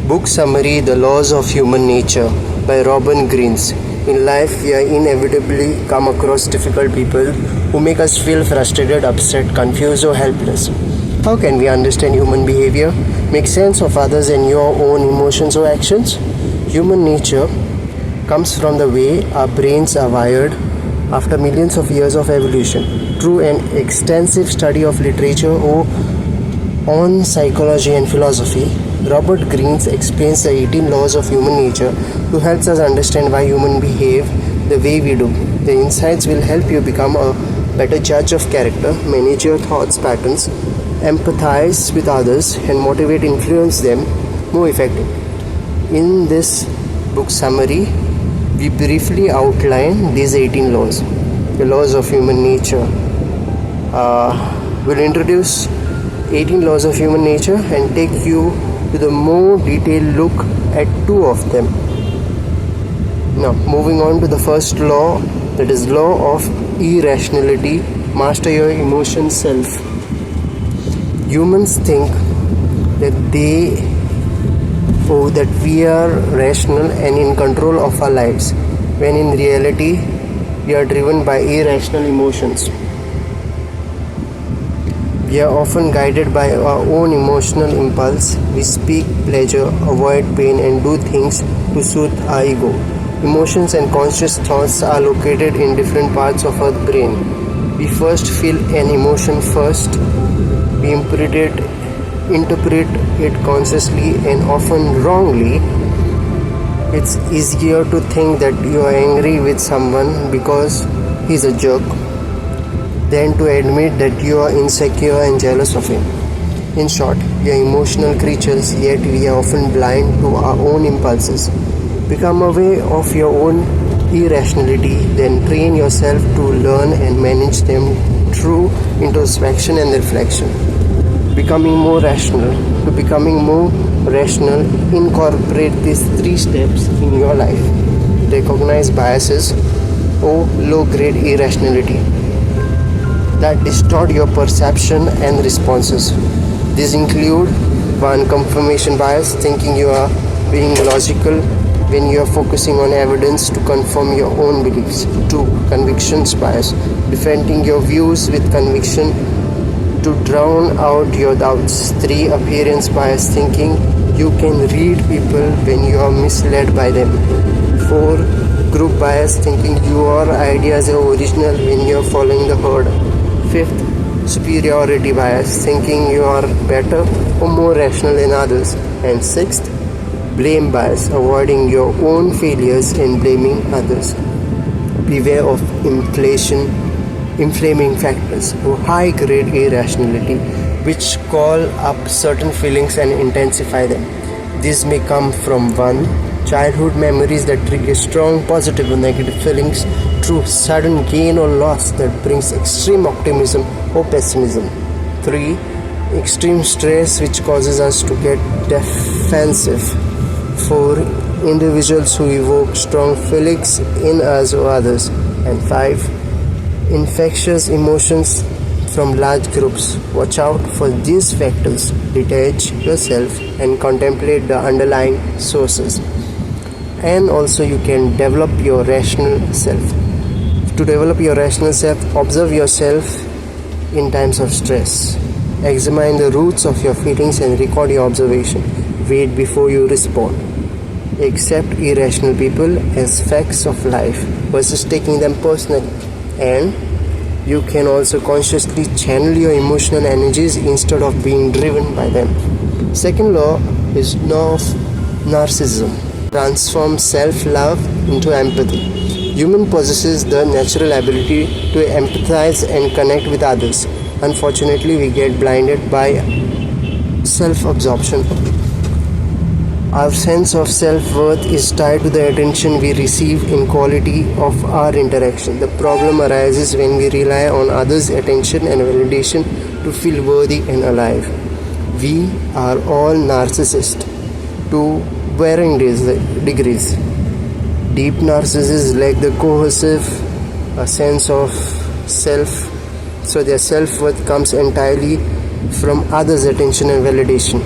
Book summary: The Laws of Human Nature by Greene. In life, we inevitably come across difficult people who make us feel frustrated, upset, confused, or helpless. How can we understand human behavior, make sense of others and your own emotions or actions? Human nature comes from the way our brains are wired after millions of years of evolution. Through an extensive study of literature on psychology and philosophy, Greene explains the 18 laws of human nature to help us understand why humans behave the way we do. The insights will help you become a better judge of character, manage your thoughts patterns, empathize with others, and motivate influence them more effectively. In this book summary, we briefly outline these 18 laws, the laws of human nature. We'll introduce 18 laws of human nature and take you to the more detailed look at 2 of them. Now, moving on to the first law, that is law of irrationality. Master your emotion self. Humans think that we are rational and in control of our lives, when in reality we are driven by irrational emotions. We are often guided by our own emotional impulse. We speak pleasure, avoid pain, and do things to soothe our ego. Emotions and conscious thoughts are located in different parts of our brain. We first feel an emotion first. We interpret it consciously and often wrongly. It's easier to think that you are angry with someone because he's a jerk than to admit that you are insecure and jealous of him. In short, we are emotional creatures, yet we are often blind to our own impulses. Become aware of your own irrationality, then train yourself to learn and manage them through introspection and reflection. Becoming more rational. To becoming more rational, incorporate these 3 steps in your life. Recognize biases or low-grade irrationality that distort your perception and responses. These include 1. Confirmation bias, thinking you are being logical when you are focusing on evidence to confirm your own beliefs. 2. Convictions bias, defending your views with conviction to drown out your doubts. 3. Appearance bias, thinking you can read people when you are misled by them. 4. Group bias, thinking your ideas are original when you are following the herd. 5th, superiority bias, thinking you are better or more rational than others. And 6th, blame bias, avoiding your own failures and blaming others. Beware of inflaming factors or high-grade irrationality, which call up certain feelings and intensify them. These may come from 1. Childhood memories that trigger strong positive or negative feelings through sudden gain or loss that brings extreme optimism or pessimism. 3. Extreme stress which causes us to get defensive. 4. Individuals who evoke strong feelings in us or others. And 5. Infectious emotions from large groups. Watch out for these factors. Detach yourself and contemplate the underlying sources. And also you can develop your rational self. To develop your rational self, observe yourself in times of stress. Examine the roots of your feelings and record your observation. Wait before you respond. Accept irrational people as facts of life versus taking them personally. And you can also consciously channel your emotional energies instead of being driven by them. Second law is law of narcissism. Transform self-love into empathy. Human possesses the natural ability to empathize and connect with others. Unfortunately, we get blinded by self-absorption. Our sense of self-worth is tied to the attention we receive in quality of our interaction. The problem arises when we rely on others' attention and validation to feel worthy and alive. We are all narcissists to varying degrees. Deep narcissists lack the cohesive sense of self, so their self-worth comes entirely from others' attention and validation.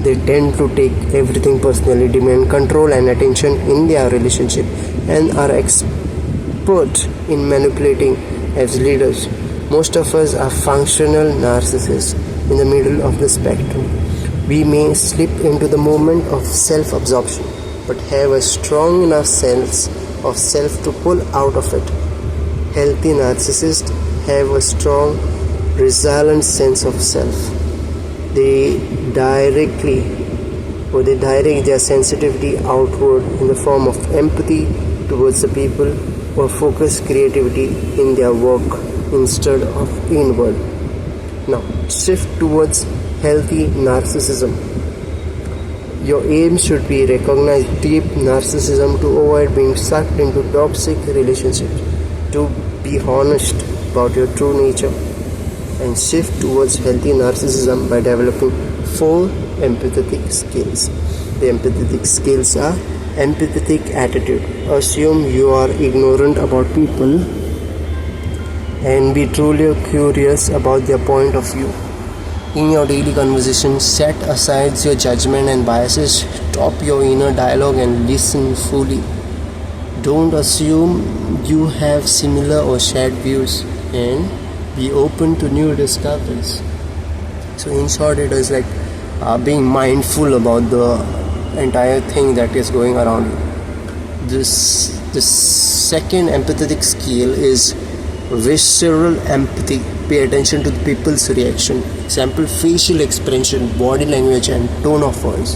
They tend to take everything personally, demand control and attention in their relationship, and are expert in manipulating as leaders. Most of us are functional narcissists in the middle of the spectrum. We may slip into the moment of self-absorption, but have a strong enough sense of self to pull out of it. Healthy narcissists have a strong, resilient sense of self. They direct their sensitivity outward in the form of empathy towards the people, or focus creativity in their work instead of inward. Now, shift towards healthy narcissism. Your aim should be recognize deep narcissism to avoid being sucked into toxic relationships, to be honest about your true nature, and shift towards healthy narcissism by developing 4 empathetic skills. The empathetic skills are empathetic attitude. Assume you are ignorant about people and be truly curious about their point of view. In your daily conversation, set aside your judgment and biases. Stop your inner dialogue and listen fully. Don't assume you have similar or shared views, and be open to new discoveries. So in short, it is like being mindful about the entire thing that is going around you. The second empathetic skill is visceral empathy. Pay attention to the people's reaction. Example, facial expression, body language and tone of voice.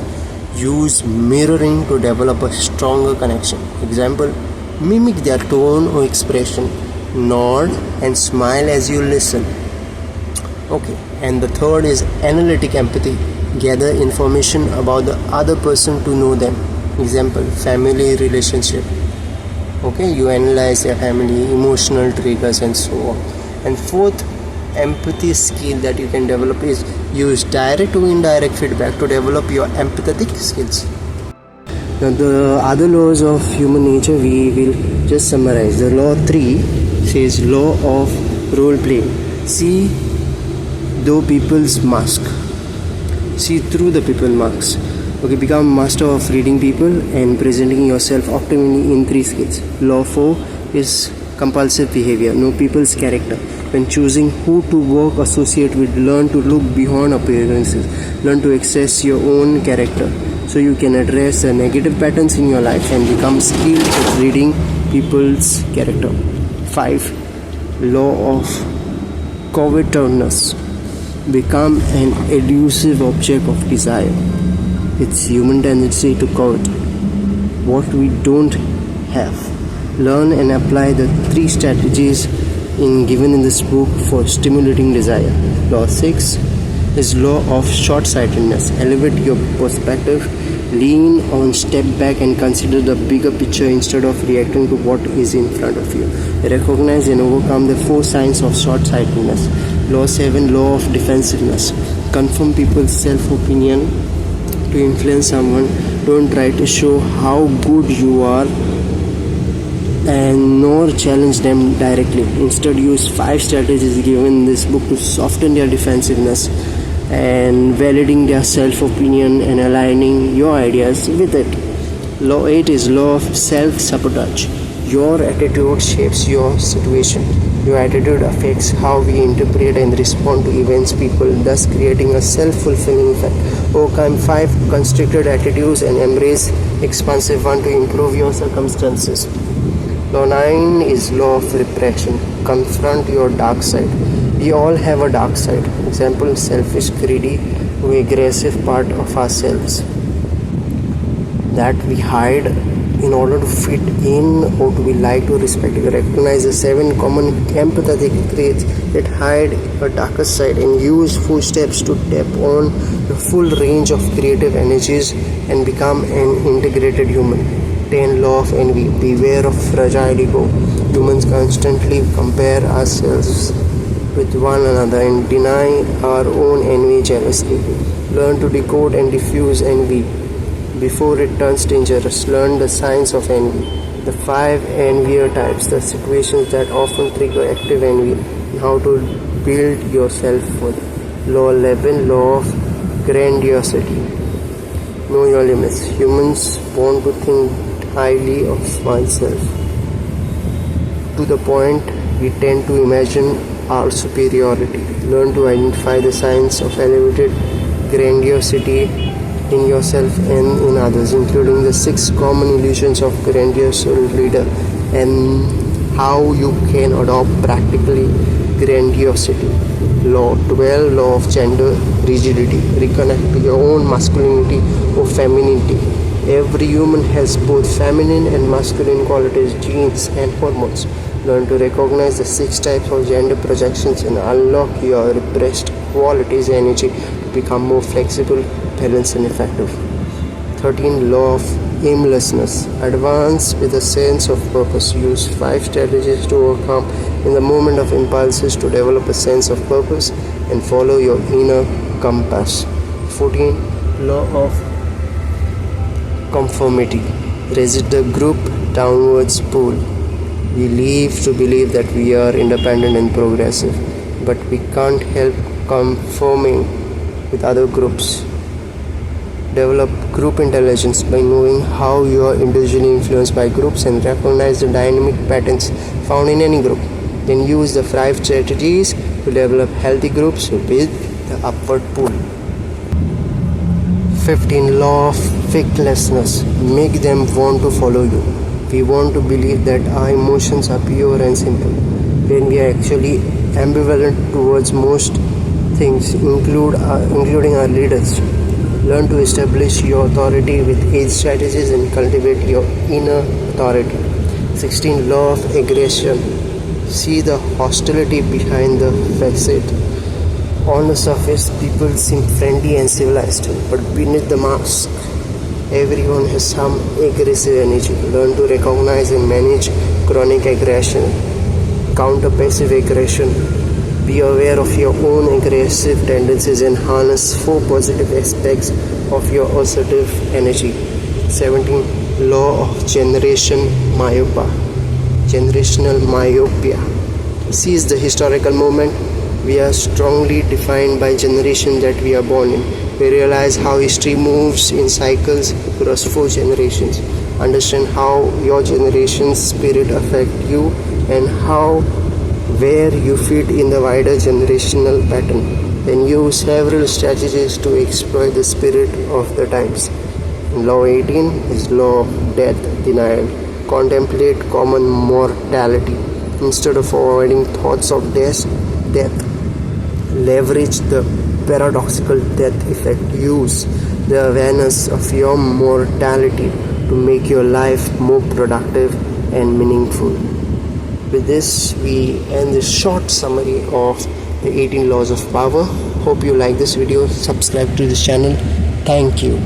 Use mirroring to develop a stronger connection. Example, mimic their tone or expression. Nod and smile as you listen. Okay, and the third is analytic empathy. Gather information about the other person to know them. Example, family relationship. Okay, you analyze their family, emotional triggers and so on. And fourth empathy skill that you can develop is use direct or indirect feedback to develop your empathetic skills. Now the other laws of human nature we will just summarize. The law 3 says law of role playing. See through people's mask. See through the people masks. Okay, become master of reading people and presenting yourself optimally in 3 skills. Law 4 is compulsive behavior. Know people's character. When choosing who to work associate with, learn to look beyond appearances. Learn to access your own character so you can address the negative patterns in your life and become skilled at reading people's character. 5. Law of covetousness. Become an elusive object of desire. It's human tendency to covet what we don't have. Learn and apply the 3 strategies given in this book for stimulating desire. Law 6 is law of short-sightedness. Elevate your perspective, lean on, step back and consider the bigger picture instead of reacting to what is in front of you. Recognize and overcome the 4 signs of short-sightedness. Law 7, law of defensiveness. Confirm people's self-opinion to influence someone. Don't try to show how good you are and nor challenge them directly. Instead, use 5 strategies given in this book to soften their defensiveness and validating their self-opinion and aligning your ideas with it. Law 8 is law of self-sabotage. Your attitude shapes your situation. Your attitude affects how we interpret and respond to events, people, thus creating a self-fulfilling effect. Overcome 5 constricted attitudes and embrace expansive one to improve your circumstances. Law 9 is law of repression. Confront your dark side. We all have a dark side. Example, selfish, greedy, or aggressive part of ourselves that we hide in order to fit in or to be liked or respected. Recognize the 7 common empathetic traits that hide a darker side and use 4 steps to tap on the full range of creative energies and become an integrated human. 10 law of envy. Beware of fragile ego. Humans constantly compare ourselves with one another and deny our own envy jealously. Learn to decode and diffuse envy before it turns dangerous. Learn the signs of envy. The 5 envier types, the situations that often trigger active envy, and how to build yourself for them. Law 11, law of grandiosity. Know your limits. Humans want to think highly of oneself to the point we tend to imagine our superiority. Learn to identify the signs of elevated grandiosity in yourself and in others, including the 6 common illusions of grandiose leader and how you can adopt practically grandiosity. Law 12, law of gender rigidity. Reconnect to your own masculinity or femininity. Every human has both feminine and masculine qualities, genes and hormones. Learn to recognize the 6 types of gender projections and unlock your repressed qualities energy to become more flexible, balanced and effective. 13. Law of aimlessness. Advance with a sense of purpose. Use 5 strategies to overcome in the moment of impulses to develop a sense of purpose and follow your inner compass. 14. Law of conformity. Resist the group downwards pull. We live to believe that we are independent and progressive, but we can't help conforming with other groups. Develop group intelligence by knowing how you are individually influenced by groups and recognize the dynamic patterns found in any group. Then use the 5 strategies to develop healthy groups with the upward pull. 15. Law of faithlessness. Make them want to follow you. We want to believe that our emotions are pure and simple, when we are actually ambivalent towards most things, including our leaders. Learn to establish your authority with 8 strategies and cultivate your inner authority. 16. Law of aggression. See the hostility behind the facade. On the surface, people seem friendly and civilized, but beneath the mask, everyone has some aggressive energy. Learn to recognize and manage chronic aggression. Counter passive aggression. Be aware of your own aggressive tendencies and harness 4 positive aspects of your assertive energy. 17. Law of generational myopia. Seize the historical moment. We are strongly defined by generation that we are born in. We realize how history moves in cycles across 4 generations. Understand how your generation's spirit affect you and where you fit in the wider generational pattern. Then use several strategies to exploit the spirit of the times. Law 18 is law of death denial. Contemplate common mortality. Instead of avoiding thoughts of death, leverage the paradoxical death effect. Use the awareness of your mortality to make your life more productive and meaningful. With this, we end this short summary of the 18 laws of power. Hope you like this video. Subscribe to this channel. Thank you.